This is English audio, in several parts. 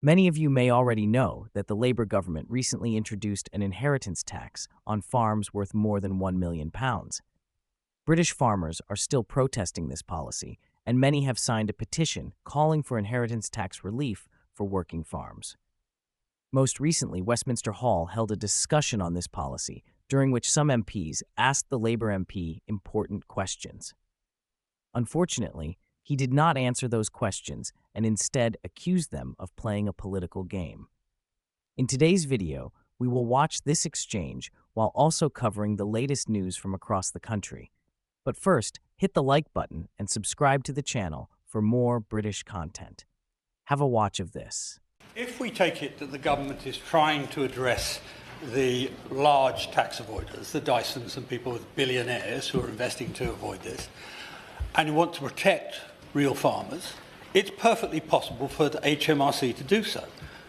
Many of you may already know that the Labour government recently introduced an inheritance tax on farms worth more than £1 million. British farmers are still protesting this policy, and many have signed a petition calling for inheritance tax relief for working farms. Most recently, Westminster Hall held a discussion on this policy, during which some MPs asked the Labour MP important questions. Unfortunately, he did not answer those questions and instead accused them of playing a political game. In today's video, we will watch this exchange while also covering the latest news from across the country. But first, hit the like button and subscribe to the channel for more British content. Have a watch of this. If we take it that the government is trying to address the large tax avoiders, the Dysons and people with billionaires who are investing to avoid this, and you want to protect real farmers, it's perfectly possible for the HMRC to do so.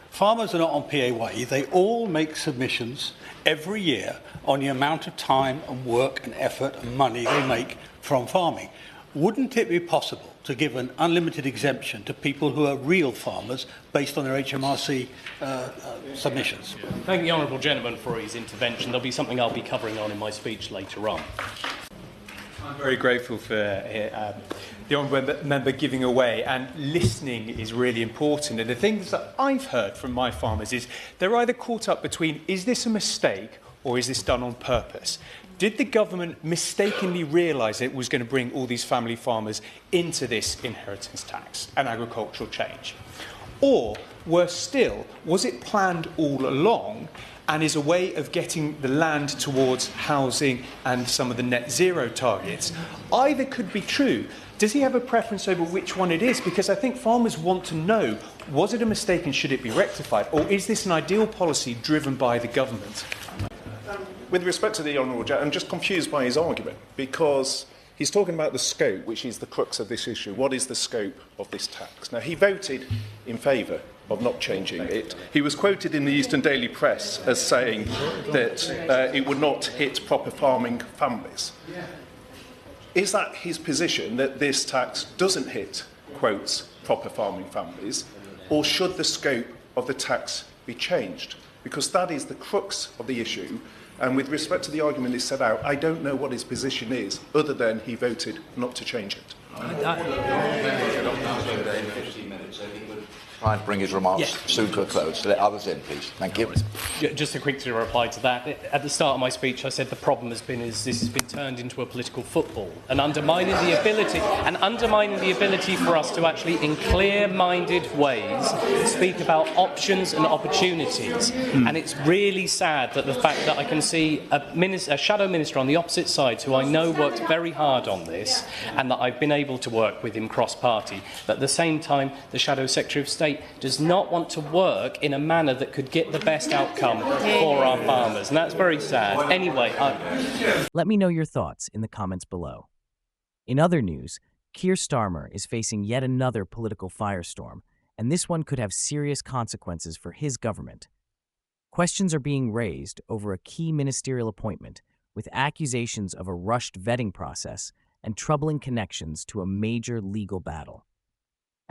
Farmers are not on PAYE. They all make submissions every year on the amount of time and work and effort and money they make from farming. Wouldn't it be possible to give an unlimited exemption to people who are real farmers based on their HMRC submissions? Thank the honourable gentleman for his intervention. There'll be something I'll be covering on in my speech later on. I'm very grateful for the honourable member giving away, and listening is really important. And the things that I've heard from my farmers is they're either caught up between, is this a mistake or is this done on purpose? Did the government mistakenly realise it was going to bring all these family farmers into this inheritance tax and agricultural change? Or, worse still, was it planned all along and is a way of getting the land towards housing and some of the net zero targets? Either could be true. Does he have a preference over which one it is? Because I think farmers want to know, was it a mistake and should it be rectified? Or is this an ideal policy driven by the government? With respect to the Honourable Gentleman, I'm just confused by his argument, because he's talking about the scope, which is the crux of this issue. What is the scope of this tax? Now, he voted in favour of not changing it. He was quoted in the Eastern Daily Press as saying that it would not hit proper farming families. Is that his position, that this tax doesn't hit, quotes, proper farming families, or should the scope of the tax be changed? Because that is the crux of the issue. And with respect to the argument he set out, I don't know what his position is, other than he voted not to change it. Try and bring his remarks soon to a close. Let others in, please. Thank you. Just a quick reply to that. At the start of my speech, I said the problem has been this has been turned into a political football and undermining the ability for us to actually, in clear-minded ways, speak about options and opportunities. And it's really sad that the fact that I can see a shadow minister on the opposite side, who I know worked very hard on this, and that I've been able to work with him cross-party, but at the same time, the shadow Secretary of State does not want to work in a manner that could get the best outcome for our farmers, and that's very sad. Anyway, let me know your thoughts in the comments below. In other news, Keir Starmer is facing yet another political firestorm, and this one could have serious consequences for his government. Questions are being raised over a key ministerial appointment, with accusations of a rushed vetting process and troubling connections to a major legal battle.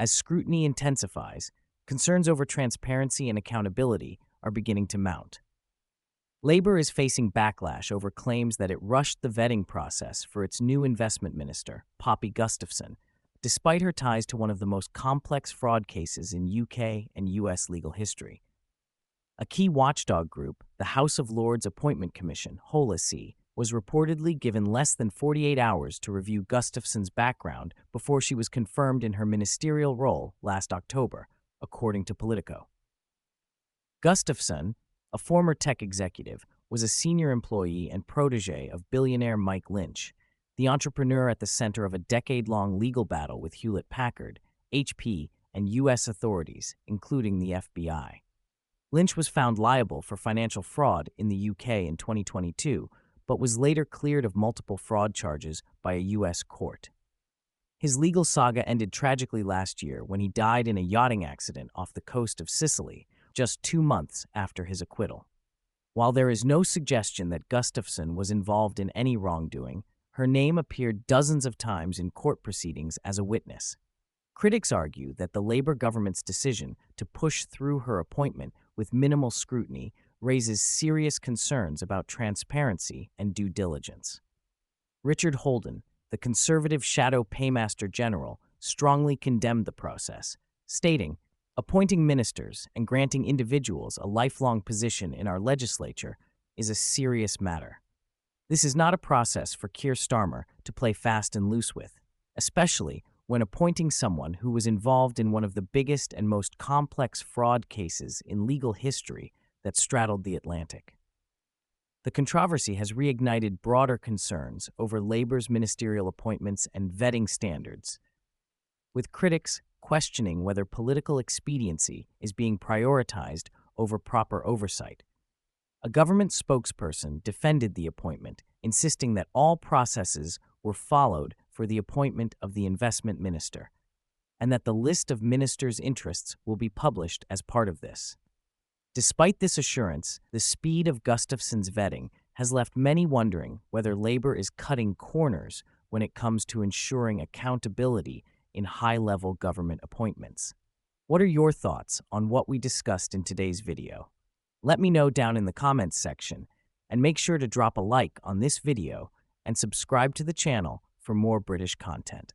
As scrutiny intensifies, concerns over transparency and accountability are beginning to mount. Labour is facing backlash over claims that it rushed the vetting process for its new investment minister, Poppy Gustafson, despite her ties to one of the most complex fraud cases in UK and US legal history. A key watchdog group, the House of Lords Appointment Commission, HOLAC, was reportedly given less than 48 hours to review Gustafson's background before she was confirmed in her ministerial role last October, according to Politico. Gustafson, a former tech executive, was a senior employee and protege of billionaire Mike Lynch, the entrepreneur at the center of a decade-long legal battle with Hewlett-Packard, HP, and U.S. authorities, including the FBI. Lynch was found liable for financial fraud in the UK in 2022, but was later cleared of multiple fraud charges by a U.S. court. His legal saga ended tragically last year when he died in a yachting accident off the coast of Sicily, just 2 months after his acquittal. While there is no suggestion that Gustafson was involved in any wrongdoing, her name appeared dozens of times in court proceedings as a witness. Critics argue that the Labour government's decision to push through her appointment with minimal scrutiny raises serious concerns about transparency and due diligence. Richard Holden, the Conservative Shadow Paymaster General, strongly condemned the process, stating, "Appointing ministers and granting individuals a lifelong position in our legislature is a serious matter. This is not a process for Keir Starmer to play fast and loose with, especially when appointing someone who was involved in one of the biggest and most complex fraud cases in legal history that straddled the Atlantic." The controversy has reignited broader concerns over Labour's ministerial appointments and vetting standards, with critics questioning whether political expediency is being prioritized over proper oversight. A government spokesperson defended the appointment, insisting that all processes were followed for the appointment of the investment minister, and that the list of ministers' interests will be published as part of this. Despite this assurance, the speed of Gustafson's vetting has left many wondering whether Labour is cutting corners when it comes to ensuring accountability in high-level government appointments. What are your thoughts on what we discussed in today's video? Let me know down in the comments section, and make sure to drop a like on this video and subscribe to the channel for more British content.